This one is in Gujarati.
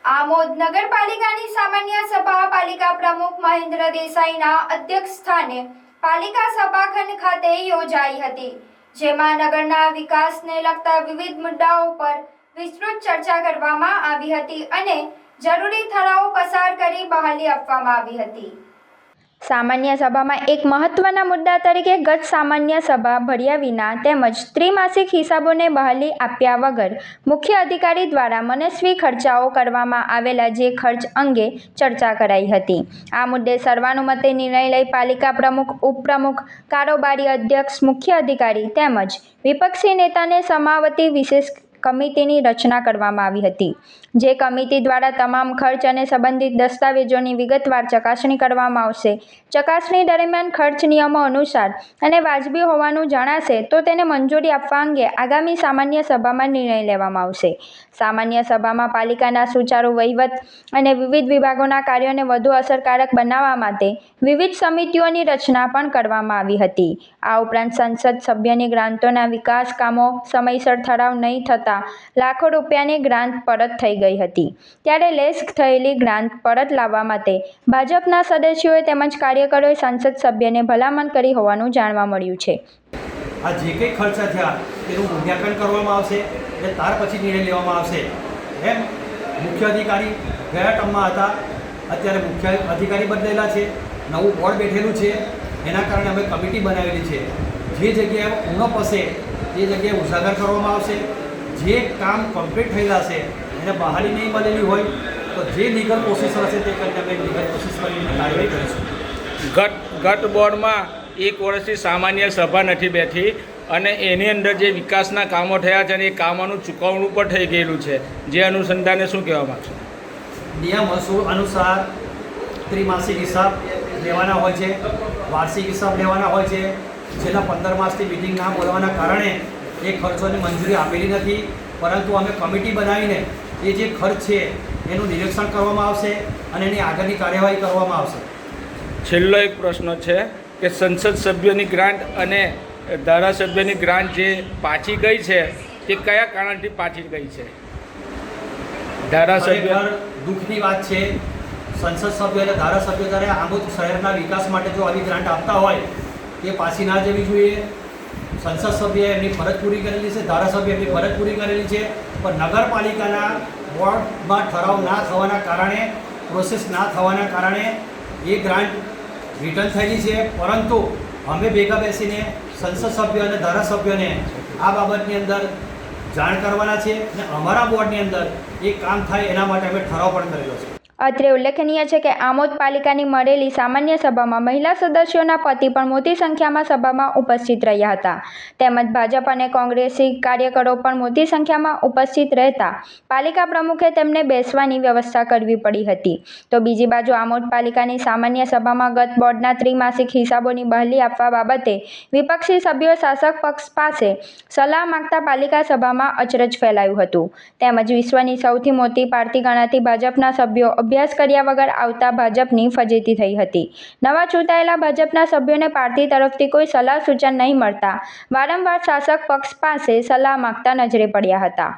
આમોદ નગરપાલિકાની સામાન્ય સભા પાલિકા પ્રમુખ મહેન્દ્ર દેસાઈના અધ્યક્ષસ્થાને પાલિકા સભાખંડ ખાતે યોજાઈ હતી, જેમાં નગરના વિકાસને લગતા વિવિધ મુદ્દાઓ પર વિસ્તૃત ચર્ચા કરવામાં આવી હતી અને જરૂરી ઠરાવો પસાર કરી બહાલી આપવામાં આવી હતી। સામાન્ય સભામાં એક મહત્વના મુદ્દા તરીકે ગત સામાન્ય સભા ભર્યા વિના તેમજ ત્રિમાસિક હિસાબોને બહાલી આપ્યા વગર મુખ્ય અધિકારી દ્વારા મનસ્વી ખર્ચાઓ કરવામાં આવેલા જે ખર્ચ અંગે ચર્ચા કરાઈ હતી। આ મુદ્દે સર્વાનુમતે નિર્ણય લઈ પાલિકા પ્રમુખ, ઉપપ્રમુખ, કારોબારી અધ્યક્ષ, મુખ્ય અધિકારી તેમજ વિપક્ષી નેતાને સમાવતી વિશેષ કમિટીની રચના કરવામાં આવી હતી, જે કમિટી દ્વારા તમામ ખર્ચ અને સંબંધિત દસ્તાવેજોની વિગતવાર ચકાસણી કરવામાં આવશે। ચકાસણી દરમિયાન ખર્ચ નિયમો અનુસાર અને વાજબી હોવાનું જણાશે તો તેને મંજૂરી આપવા અંગે આગામી સામાન્ય સભામાં નિર્ણય લેવામાં આવશે। સામાન્ય સભામાં પાલિકાના સુચારુ વહીવટ અને વિવિધ વિભાગોના કાર્યોને વધુ અસરકારક બનાવવા માટે વિવિધ સમિતિઓની રચના પણ કરવામાં આવી હતી। આ ઉપરાંત સંસદ સભ્યની ગ્રાન્ટોના વિકાસ કામો સમયસર ઠરાવ નહીં થતા લાખો રૂપિયાની ગ્રાન્ટ પરત થઈ ગઈ હતી, ત્યારે લેસ થયેલી ગ્રાન્ટ પરત લાવવા માટે ભાજપના સદસ્યોએ તેમજ કાર્યકરોએ સંસદ સભ્યને ભલામણ કરી હોવાનું જાણવા મળ્યું છે। આ જે કંઈ ખર્ચા થયા તેનું મૂલ્યાંકન કરવામાં આવશે અને ત્યાર પછી નિર્ણય લેવામાં આવશે। એમ મુખ્ય અધિકારી ગયા ટર્મમાં હતા, અત્યારે મુખ્ય અધિકારી બદલેલા છે, નવું બોર્ડ બેઠેલું છે, એના કારણે અમે કમિટી બનાવેલી છે। જે જગ્યાએ ઉણપ હશે તે જગ્યાએ ઉજાગર કરવામાં આવશે। જે કામ કમ્પ્લીટ થયેલા છે એને બહાલી નહીં મળેલી હોય તો જે લીગલ પ્રોસેસર હશે તે કરીને અમે લીગલ પ્રોસેસ કરીને કાર્યવાહી કરીશું। ગત બોર્ડમાં એક વર્ષથી સામાન્ય સભા નથી બેઠી અને એની અંદર જે વિકાસના કામો થયા છે અને એ કામોનું ચૂકવણું પણ થઈ ગયેલું છે, જે અનુસંધાને શું કહેવા માગશો? નિયમ અનુસાર ત્રિમાસિક હિસાબ લેવાના હોય છે, વાર્ષિક હિસાબ લેવાના હોય છે। છેલ્લા 15 માસથી મિટિંગ ના બોલવાના કારણે એ ખર્ચોની મંજૂરી આપેલી નથી, પરંતુ અમે કમિટી બનાવીને એ જે ખર્ચ છે એનું નિરીક્ષણ કરવામાં આવશે અને એની આગળની કાર્યવાહી કરવામાં આવશે। છેલ્લો એક પ્રશ્ન છે કે સંસદ સભ્યોની ગ્રાન્ટ અને ધારાસભ્યની ગ્રાન્ટ જે પાછી ગઈ છે તે કયા કારણથી પાછી ગઈ છે? ધારાસભ્ય દુઃખની વાત છે, સંસદ સભ્ય અને ધારાસભ્ય દ્વારા આમોદ શહેરના વિકાસ માટે જો આવી ગ્રાન્ટ આપતા હોય તે પાછી ના જવી જોઈએ। સંસદ સભ્યએ એમની ફરજ પૂરી કરેલી છે, ધારાસભ્ય એમની ફરજ પૂરી કરેલી છે, પણ નગરપાલિકાના બોર્ડમાં ઠરાવ ના થવાના કારણે, પ્રોસેસ ના થવાના કારણે એ ગ્રાન્ટ રિટર્ન થયેલી છે। પરંતુ અમે ભેગા બેસીને સંસદ સભ્ય અને ધારાસભ્યોને આ બાબતની અંદર જાણ કરવાના છે અને અમારા બોર્ડની અંદર એ કામ થાય એના માટે અમે ઠરાવ પણ કરેલો છે। અત્રે ઉલ્લેખનીય છે કે આમોદ પાલિકાની મળેલી સામાન્ય સભામાં મહિલા સદસ્યોના પતિ પણ મોટી સંખ્યામાં સભામાં ઉપસ્થિત રહ્યા હતા, તેમજ ભાજપ અને કોંગ્રેસી કાર્યકરો પણ મોટી સંખ્યામાં ઉપસ્થિત રહેતા પાલિકા પ્રમુખે તેમને બેસવાની વ્યવસ્થા કરવી પડી હતી। તો બીજી બાજુ આમોદ પાલિકાની સામાન્ય સભામાં ગત બોર્ડના ત્રિમાસિક હિસાબોની બહાલી આપવા બાબતે વિપક્ષી સભ્યો શાસક પક્ષ પાસે સલાહ માંગતા પાલિકા સભામાં અચરજ ફેલાયું હતું, તેમજ વિશ્વની સૌથી મોટી પાર્ટી ગણાતી ભાજપના સભ્યો અભ્યાસ કર્યા વગર આવતા ભાજપની ફજેતી થઈ હતી। નવા ચૂંટાયેલા ભાજપના સભ્યોને પાર્ટી તરફથી કોઈ સલાહ સૂચન નહીં મળતા વારંવાર શાસક પક્ષ પાસે સલાહ માંગતા નજરે પડ્યા હતા।